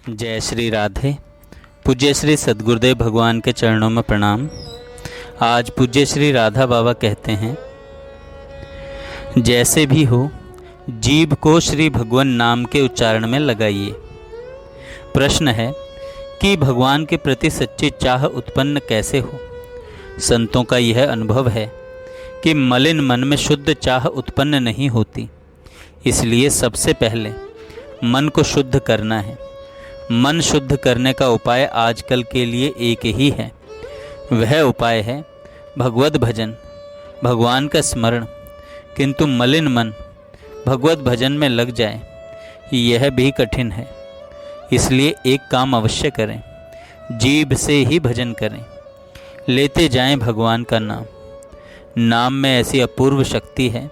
जय श्री राधे। पूज्य श्री सद्गुरुदेव भगवान के चरणों में प्रणाम। आज पूज्य श्री राधा बाबा कहते हैं, जैसे भी हो जीभ को श्री भगवान नाम के उच्चारण में लगाइए। प्रश्न है कि भगवान के प्रति सच्ची चाह उत्पन्न कैसे हो। संतों का यह अनुभव है कि मलिन मन में शुद्ध चाह उत्पन्न नहीं होती, इसलिए सबसे पहले मन को शुद्ध करना है। मन शुद्ध करने का उपाय आजकल के लिए एक ही है, वह उपाय है भगवत भजन, भगवान का स्मरण। किंतु मलिन मन भगवत भजन में लग जाए, यह भी कठिन है। इसलिए एक काम अवश्य करें, जीभ से ही भजन करें, लेते जाएं भगवान का नाम। नाम में ऐसी अपूर्व शक्ति है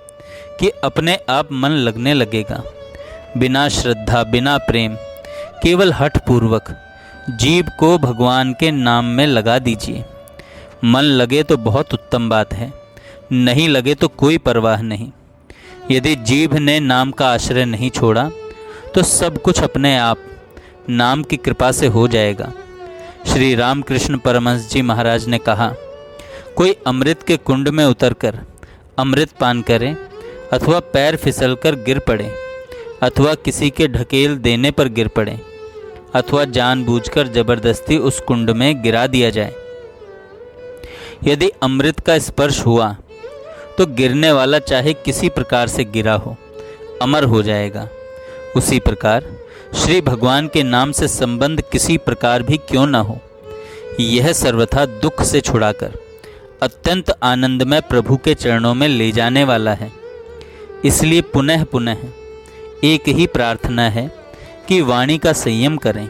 कि अपने आप मन लगने लगेगा। बिना श्रद्धा, बिना प्रेम, केवल हठ पूर्वक जीभ को भगवान के नाम में लगा दीजिए। मन लगे तो बहुत उत्तम बात है, नहीं लगे तो कोई परवाह नहीं। यदि जीभ ने नाम का आश्रय नहीं छोड़ा तो सब कुछ अपने आप नाम की कृपा से हो जाएगा। श्री रामकृष्ण परमहंस जी महाराज ने कहा, कोई अमृत के कुंड में उतरकर अमृत पान करे, अथवा पैर फिसलकर गिर पड़े, अथवा किसी के ढकेल देने पर गिर पड़े, अथवा जानबूझकर जबरदस्ती उस कुंड में गिरा दिया जाए, यदि अमृत का स्पर्श हुआ तो गिरने वाला चाहे किसी प्रकार से गिरा हो, अमर हो जाएगा। उसी प्रकार श्री भगवान के नाम से संबंध किसी प्रकार भी क्यों न हो, यह सर्वथा दुख से छुड़ाकर अत्यंत आनंदमय प्रभु के चरणों में ले जाने वाला है। इसलिए पुनः पुनः एक ही प्रार्थना है कि वाणी का संयम करें,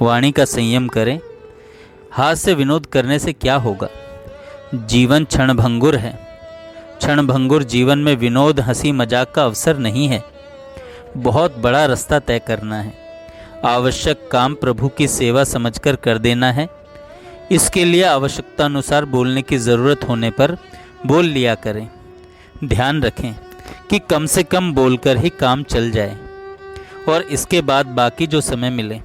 वाणी का संयम करें। हास्य विनोद करने से क्या होगा, जीवन क्षणभंगुर है। क्षणभंगुर जीवन में विनोद, हंसी मजाक का अवसर नहीं है। बहुत बड़ा रास्ता तय करना है। आवश्यक काम प्रभु की सेवा समझकर कर देना है। इसके लिए आवश्यकता अनुसार बोलने की ज़रूरत होने पर बोल लिया करें। ध्यान रखें कि कम से कम बोलकर ही काम चल जाए, और इसके बाद बाकी जो समय मिले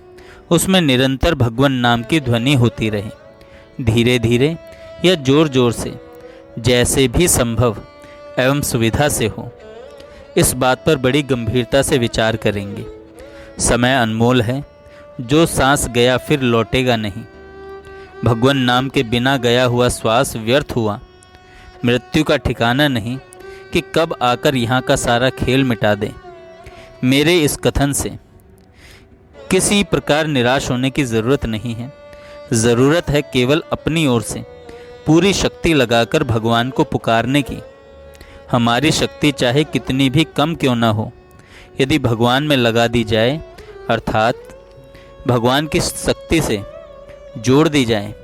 उसमें निरंतर भगवान नाम की ध्वनि होती रहे। धीरे धीरे या जोर जोर से, जैसे भी संभव एवं सुविधा से हो, इस बात पर बड़ी गंभीरता से विचार करेंगे। समय अनमोल है, जो सांस गया फिर लौटेगा नहीं। भगवान नाम के बिना गया हुआ श्वास व्यर्थ हुआ। मृत्यु का ठिकाना नहीं कि कब आकर यहाँ का सारा खेल मिटा दे। मेरे इस कथन से किसी प्रकार निराश होने की ज़रूरत नहीं है। ज़रूरत है केवल अपनी ओर से पूरी शक्ति लगाकर भगवान को पुकारने की। हमारी शक्ति चाहे कितनी भी कम क्यों न हो, यदि भगवान में लगा दी जाए, अर्थात भगवान की शक्ति से जोड़ दी जाए,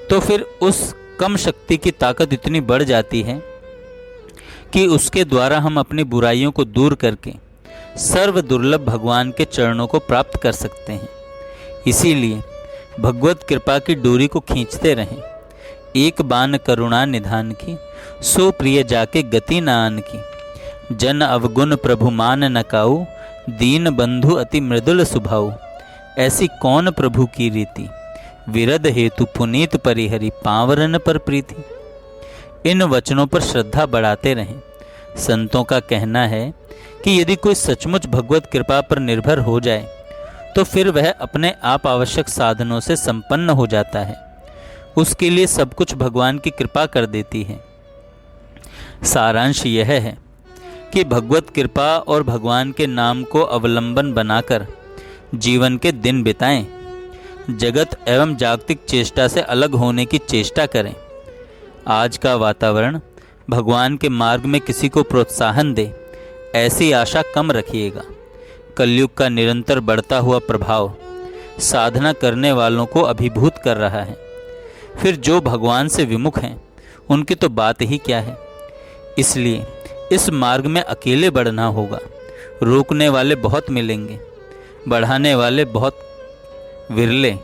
तो फिर उस कम शक्ति की ताकत इतनी बढ़ जाती है कि उसके द्वारा हम अपनी बुराइयों को दूर करके सर्व दुर्लभ भगवान के चरणों को प्राप्त कर सकते हैं। इसीलिए भगवत कृपा की डोरी को खींचते रहें। एक बान करुणा निधान की, सो प्रिय जाके गति न आन की। जन अवगुण प्रभु मान न काऊ, दीन बंधु अति मृदुल सुभाऊ। ऐसी कौन प्रभु की रीति, विरद हेतु पुनीत परिहरि, पावरन पर प्रीति। इन वचनों पर श्रद्धा बढ़ाते रहें। संतों का कहना है कि यदि कोई सचमुच भगवत कृपा पर निर्भर हो जाए तो फिर वह अपने आप आवश्यक साधनों से संपन्न हो जाता है। उसके लिए सब कुछ भगवान की कृपा कर देती है। सारांश यह है कि भगवत कृपा और भगवान के नाम को अवलंबन बनाकर जीवन के दिन बिताएं। जगत एवं जागतिक चेष्टा से अलग होने की चेष्टा करें। आज का वातावरण भगवान के मार्ग में किसी को प्रोत्साहन दे, ऐसी आशा कम रखिएगा। कलयुग का निरंतर बढ़ता हुआ प्रभाव साधना करने वालों को अभिभूत कर रहा है। फिर जो भगवान से विमुख हैं, उनकी तो बात ही क्या है। इसलिए इस मार्ग में अकेले बढ़ना होगा। रोकने वाले बहुत मिलेंगे, बढ़ाने वाले बहुत विरले।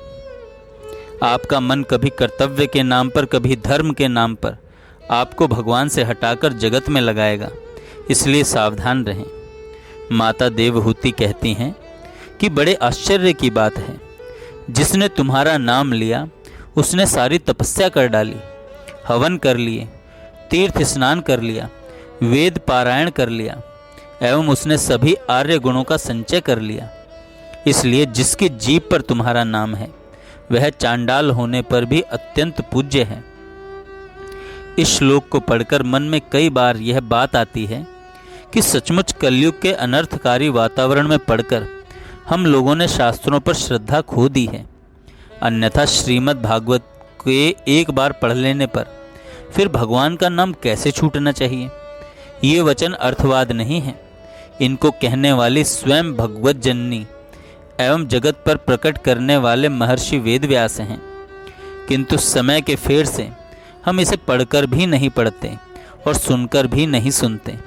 आपका मन कभी कर्तव्य के नाम पर, कभी धर्म के नाम पर आपको भगवान से हटाकर जगत में लगाएगा। इसलिए सावधान रहें। माता देवहूति कहती हैं कि बड़े आश्चर्य की बात है, जिसने तुम्हारा नाम लिया उसने सारी तपस्या कर डाली, हवन कर लिए, तीर्थ स्नान कर लिया, वेद पारायण कर लिया एवं उसने सभी आर्य गुणों का संचय कर लिया। इसलिए जिसकी जीभ पर तुम्हारा नाम है वह चांडाल होने पर भी अत्यंत पूज्य है। इस श्लोक को पढ़कर मन में कई बार यह बात आती है कि सचमुच कलयुग के अनर्थकारी वातावरण में पढ़कर हम लोगों ने शास्त्रों पर श्रद्धा खो दी है। अन्यथा श्रीमद् भागवत के एक बार पढ़ लेने पर फिर भगवान का नाम कैसे छूटना चाहिए। ये वचन अर्थवाद नहीं है, इनको कहने वाली स्वयं भगवत जननी एवं जगत पर प्रकट करने वाले महर्षि वेदव्यास हैं। किंतु समय के फेर से हम इसे पढ़कर भी नहीं पढ़ते और सुनकर भी नहीं सुनते।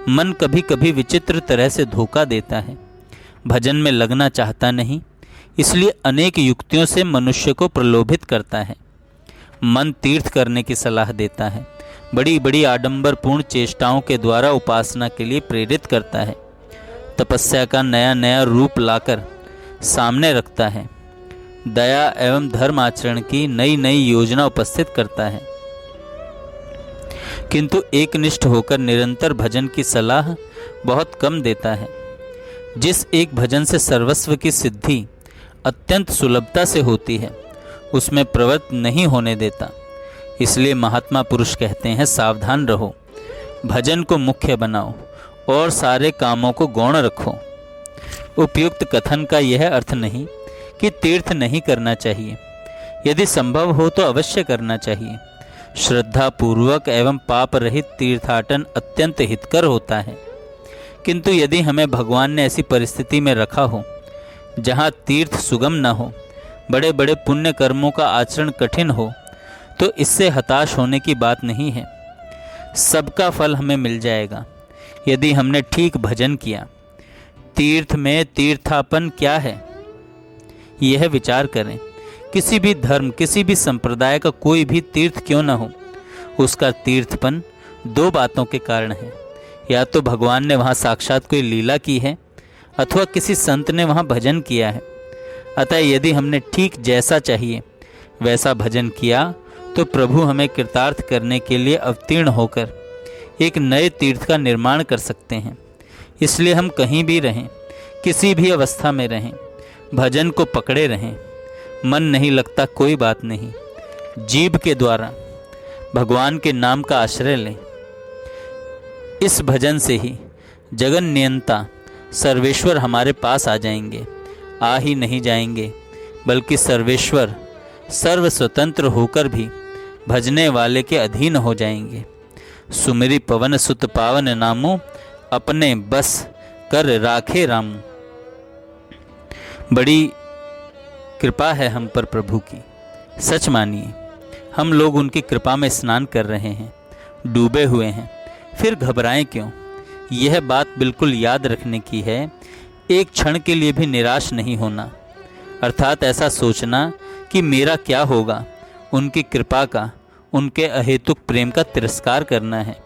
मन कभी कभी विचित्र तरह से धोखा देता है, भजन में लगना चाहता नहीं, इसलिए अनेक युक्तियों से मनुष्य को प्रलोभित करता है। मन तीर्थ करने की सलाह देता है, बड़ी बड़ी आडंबरपूर्ण चेष्टाओं के द्वारा उपासना के लिए प्रेरित करता है, तपस्या का नया नया रूप लाकर सामने रखता है, दया एवं धर्म आचरण की नई नई योजना उपस्थित करता है। किंतु एकनिष्ठ होकर निरंतर भजन की सलाह बहुत कम देता है। जिस एक भजन से सर्वस्व की सिद्धि अत्यंत सुलभता से होती है उसमें प्रवृत्त नहीं होने देता। इसलिए महात्मा पुरुष कहते हैं, सावधान रहो, भजन को मुख्य बनाओ और सारे कामों को गौण रखो। उपयुक्त कथन का यह अर्थ नहीं कि तीर्थ नहीं करना चाहिए, यदि संभव हो तो अवश्य करना चाहिए। श्रद्धा पूर्वक एवं पाप रहित तीर्थाटन अत्यंत हितकर होता है। किंतु यदि हमें भगवान ने ऐसी परिस्थिति में रखा हो जहाँ तीर्थ सुगम न हो, बड़े बड़े पुण्य कर्मों का आचरण कठिन हो, तो इससे हताश होने की बात नहीं है। सबका फल हमें मिल जाएगा यदि हमने ठीक भजन किया। तीर्थ में तीर्थापन क्या है, यह विचार करें। किसी भी धर्म, किसी भी संप्रदाय का कोई भी तीर्थ क्यों न हो, उसका तीर्थपन दो बातों के कारण है। या तो भगवान ने वहाँ साक्षात कोई लीला की है अथवा किसी संत ने वहाँ भजन किया है। अतः यदि हमने ठीक जैसा चाहिए वैसा भजन किया तो प्रभु हमें कृतार्थ करने के लिए अवतीर्ण होकर एक नए तीर्थ का निर्माण कर सकते हैं। इसलिए हम कहीं भी रहें, किसी भी अवस्था में रहें, भजन को पकड़े रहें। मन नहीं लगता कोई बात नहीं, जीभ के द्वारा भगवान के नाम का आश्रय लें। इस भजन से ही जगन नियंता सर्वेश्वर हमारे पास आ जाएंगे, आ ही नहीं जाएंगे बल्कि सर्वेश्वर सर्व स्वतंत्र होकर भी भजने वाले के अधीन हो जाएंगे। सुमिरि पवन सुत पावन नामो, अपने बस कर राखे रामू। बड़ी कृपा है हम पर प्रभु की, सच मानिए। हम लोग उनकी कृपा में स्नान कर रहे हैं, डूबे हुए हैं, फिर घबराएं क्यों। यह बात बिल्कुल याद रखने की है, एक क्षण के लिए भी निराश नहीं होना, अर्थात ऐसा सोचना कि मेरा क्या होगा, उनकी कृपा का, उनके अहेतुक प्रेम का तिरस्कार करना है।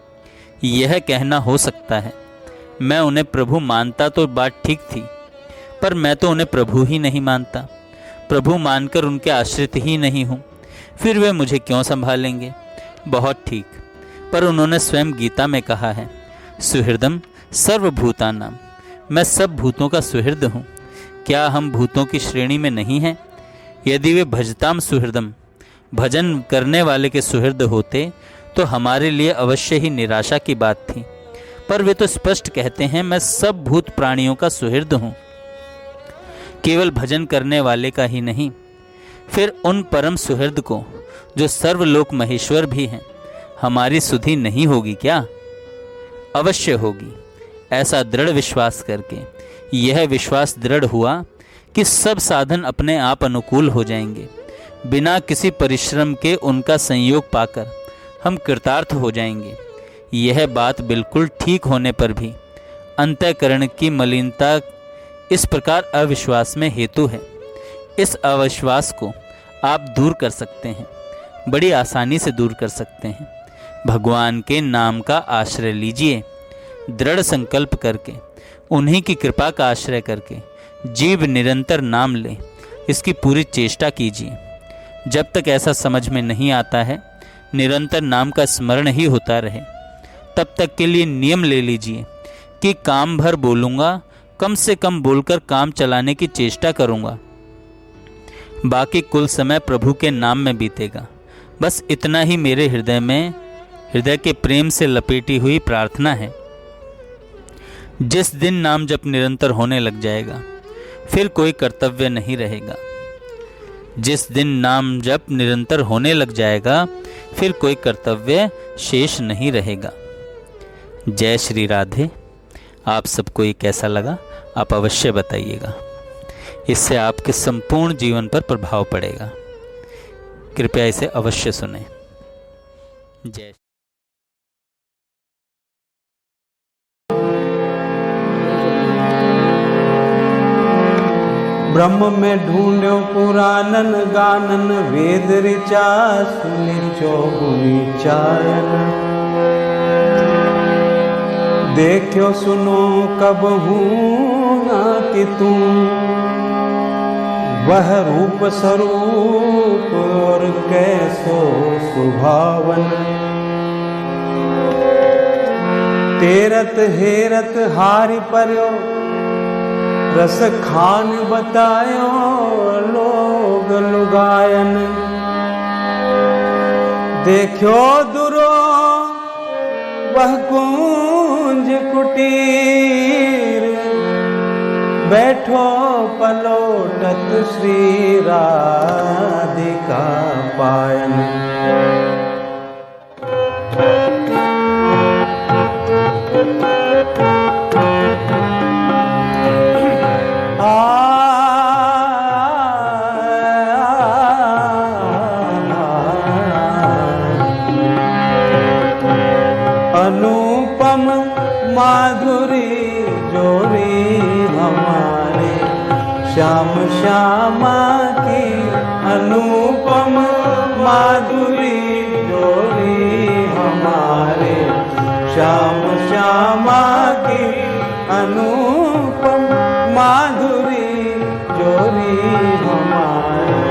यह कहना हो सकता है, मैं उन्हें प्रभु मानता तो बात ठीक थी, पर मैं तो उन्हें प्रभु ही नहीं मानता, प्रभु मानकर उनके आश्रित ही नहीं हूँ, फिर वे मुझे क्यों संभालेंगे। बहुत ठीक, पर उन्होंने स्वयं गीता में कहा है, सुहृदम सर्वभूतानां, मैं सब भूतों का सुहृद हूँ। क्या हम भूतों की श्रेणी में नहीं हैं? यदि वे भजताम सुहृदम, भजन करने वाले के सुहृद होते तो हमारे लिए अवश्य ही निराशा की बात थी, पर वे तो स्पष्ट कहते हैं, मैं सब भूत प्राणियों का सुहृद हूँ, केवल भजन करने वाले का ही नहीं। फिर उन परम सुहृद को जो सर्वलोक महेश्वर भी हैं, हमारी सुधि नहीं होगी क्या? अवश्य होगी। ऐसा दृढ़ विश्वास करके यह विश्वास दृढ़ हुआ कि सब साधन अपने आप अनुकूल हो जाएंगे, बिना किसी परिश्रम के उनका संयोग पाकर हम कृतार्थ हो जाएंगे। यह बात बिल्कुल ठीक होने पर भी अंतःकरण की मलिनता इस प्रकार अविश्वास में हेतु है। इस अविश्वास को आप दूर कर सकते हैं, बड़ी आसानी से दूर कर सकते हैं। भगवान के नाम का आश्रय लीजिए, दृढ़ संकल्प करके, उन्हीं की कृपा का आश्रय करके जीव निरंतर नाम ले, इसकी पूरी चेष्टा कीजिए। जब तक ऐसा समझ में नहीं आता है निरंतर नाम का स्मरण ही होता रहे, तब तक के लिए नियम ले लीजिए कि काम भर बोलूँगा, कम से कम बोलकर काम चलाने की चेष्टा करूँगा, बाकी कुल समय प्रभु के नाम में बीतेगा। बस इतना ही मेरे हृदय के प्रेम से लपेटी हुई प्रार्थना है। जिस दिन नाम जप निरंतर होने लग जाएगा फिर कोई कर्तव्य नहीं रहेगा। जिस दिन नाम जप निरंतर होने लग जाएगा फिर कोई कर्तव्य शेष नहीं रहेगा। जय श्री राधे। आप सबको ये कैसा लगा आप अवश्य बताइएगा, इससे आपके संपूर्ण जीवन पर प्रभाव पड़ेगा। कृपया इसे अवश्य सुनें। जय। ब्रह्म में ढूंढो पुराणन गानन, वेद ऋचा सुनि चौगुनी चायन। देखो सुनो कब हूँ ना कि तुम, वह रूप स्वरूप और कैसो सुभावन। तेरत हेरत हारि पर्यो, रस खान बतायो लोग लुगायन। देखो दुरो वह कुंज कुटीर, बैठो पलोटत श्री राधिका पायन। अनुपम माधुरी जोरी हमारे श्याम श्यामा की। अनुपम माधुरी जोरी हमारे श्याम श्यामा की। अनुपम माधुरी जोरी हमारे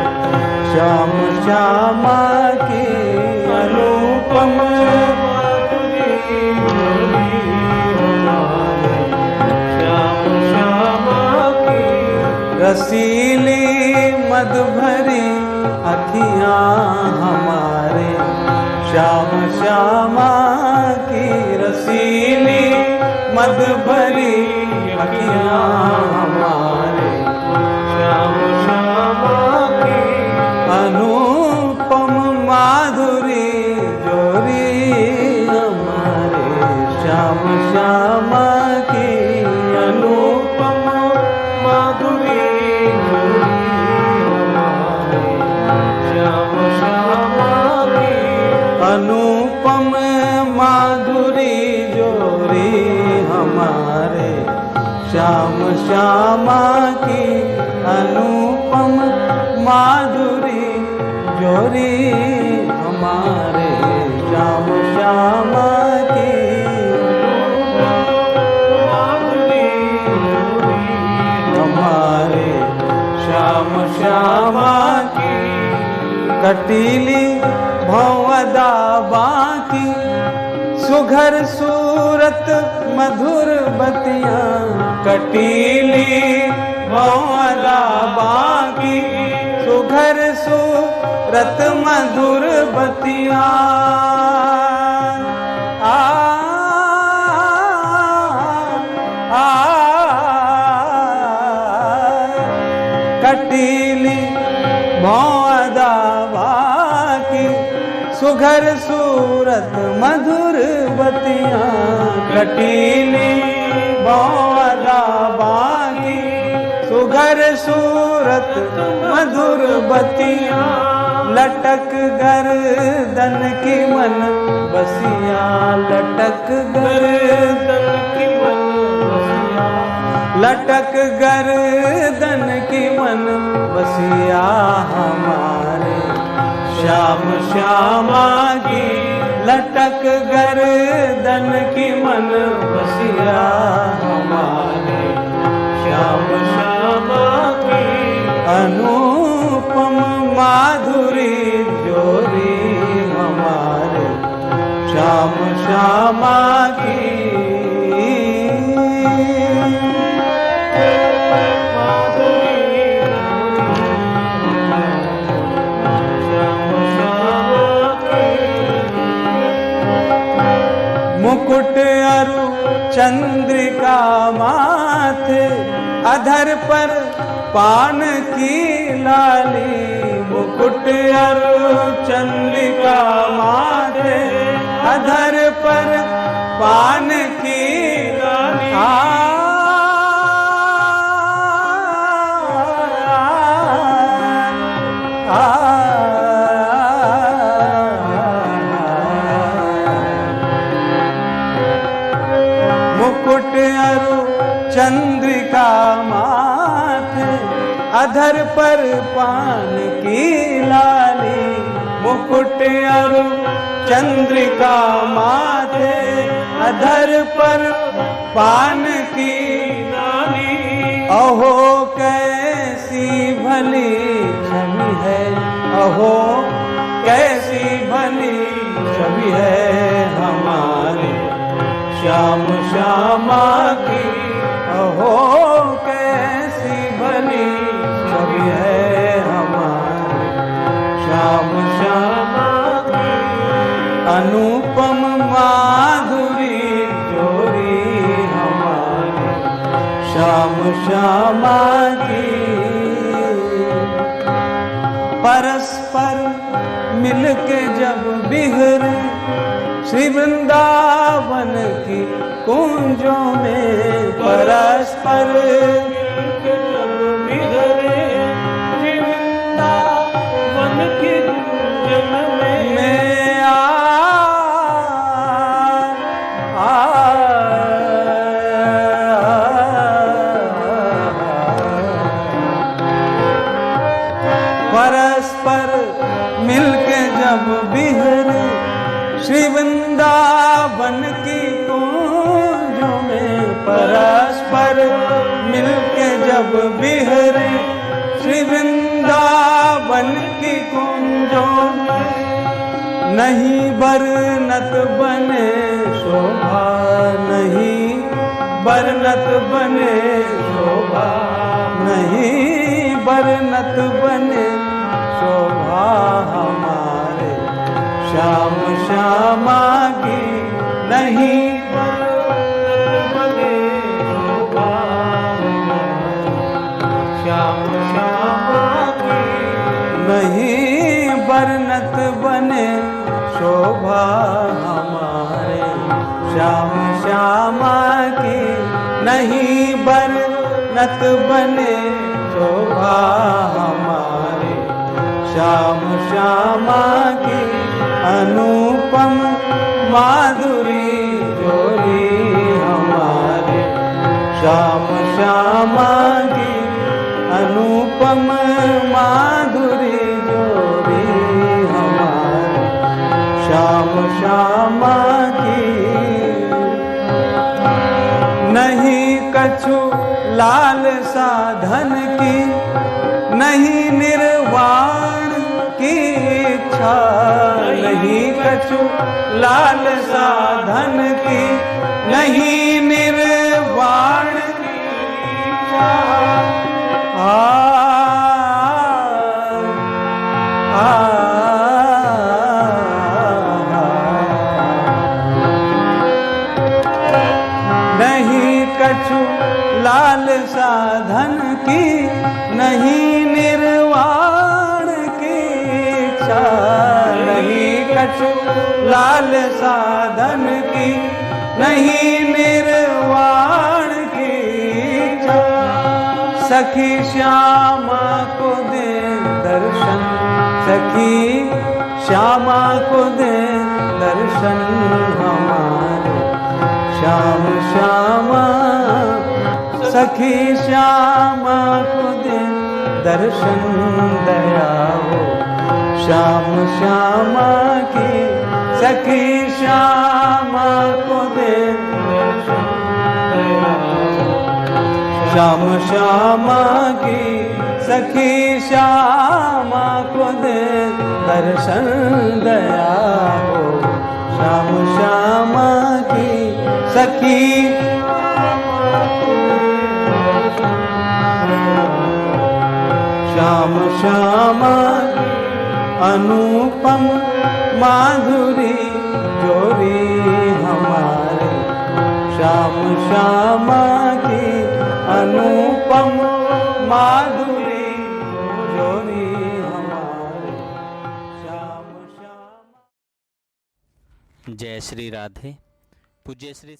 श्याम श्यामा की। अनुपम रसीली मद भरी अखियाँ हमारे श्याम श्यामा की। रसीली मद भरी अखियाँ हमारे श्याम श्यामा की। अनुपम माधुरी जोरी हमारे श्याम श्यामा की। अनुपम माधुरी अनुपम माधुरी जोरी हमारे श्याम श्यामा की। अनुपम माधुरी जोरी हमारे श्याम श्यामा की। हमारे श्याम श्यामा की। कटीली भौवदा बाकी सुघर सूरत मधुर बतियाँ। कटीली भौवदा बाकी सुघर सूरत मधुर बतियाँ। कटीली भौवदा बाकी सुघर सूरत मधुर बतियाँ। कटीली भौवदा बाकी सुघर सूरत मधुर बतियाँ। लटक गर्दन की मन बसिया। लटक गर्दन की मन बसिया। लटक गर्दन की मन बसिया हमारे श्याम श्यामा की। लटक गर्दन की मन बसिया हमारे श्याम श्यामा अनुपम माधुरी जोरी हमारे श्याम श्यामा की। मुकुट अरु चंद्रिका माथे, अधर पर पान की लाली। मुकुट अरु चंद्रिका माथे, अधर पर पान की लाली। मुकुट अरु चंद्रिका माथे, अधर पर पान की लाली। मुकुट अरु चंद्रिका माथे, अधर पर पान की लाली। अहो कैसी भली छवि है, अहो कैसी भली छवि है हमारे श्याम श्यामा की। अहो कैसी भली छवि है हमारे श्याम श्यामा की। अनुपम माधुरी जोरी हमारे श्याम श्यामा की। परस्पर मिलके जब बिहरे श्री वृंदावन की कुंजों में। परस्पर जब बिहरे श्री वृंदावन की कुंजों में परस्पर मिलके जब बिहरे श्री वृंदावन की कुंजों में। परस्पर मिलके जब बिहरे श्री वृंदावन की कुंजों में। नहीं बरनत बने शोभा, नहीं बरनत बने शोभा, नहीं बरनत बने शोभा हमारे श्याम श्यामा की। नहीं बरनत बने शोभा श्याम श्यामा की। नहीं बरनत बने शोभा हमारे श्याम श्यामा की। नहीं बरनत बने शोभा हमारे श्याम श्यामा की। अनुपम माधुरी जोरी हमारे श्याम श्यामा की। अनुपम माधुरी जोरी हमारे श्याम श्यामा की। नहीं कछु लाल साधन की, नहीं निर्वाण की इच्छा। नहीं कछु लाल साधन की, नहीं निर्वाण की इच्छा। नहीं कछु लाल साधन की, नहीं निर्वाण की इच्छा। नहीं कछु लाल साधन की, नहीं निर्वाण की इच्छा। सखी श्यामा को दे दर्शन, सखी श्यामा को दे दर्शन हमारे श्याम श्यामा। सखी श्यामा को दे दर्शन दया हो श्याम श्यामा की। सखी श्यामा को दे दर्शन दया हो श्याम श्यामा की। सखी श्यामा को दे दर्शन दया हो। श्याम श्यामा की सखी श्याम श्यामा अनुपम माधुरी जोरी हमारे। श्याम श्यामा की अनुपम माधुरी जोरी हमारे। श्याम श्यामा। जय श्री राधे। पूज्य श्री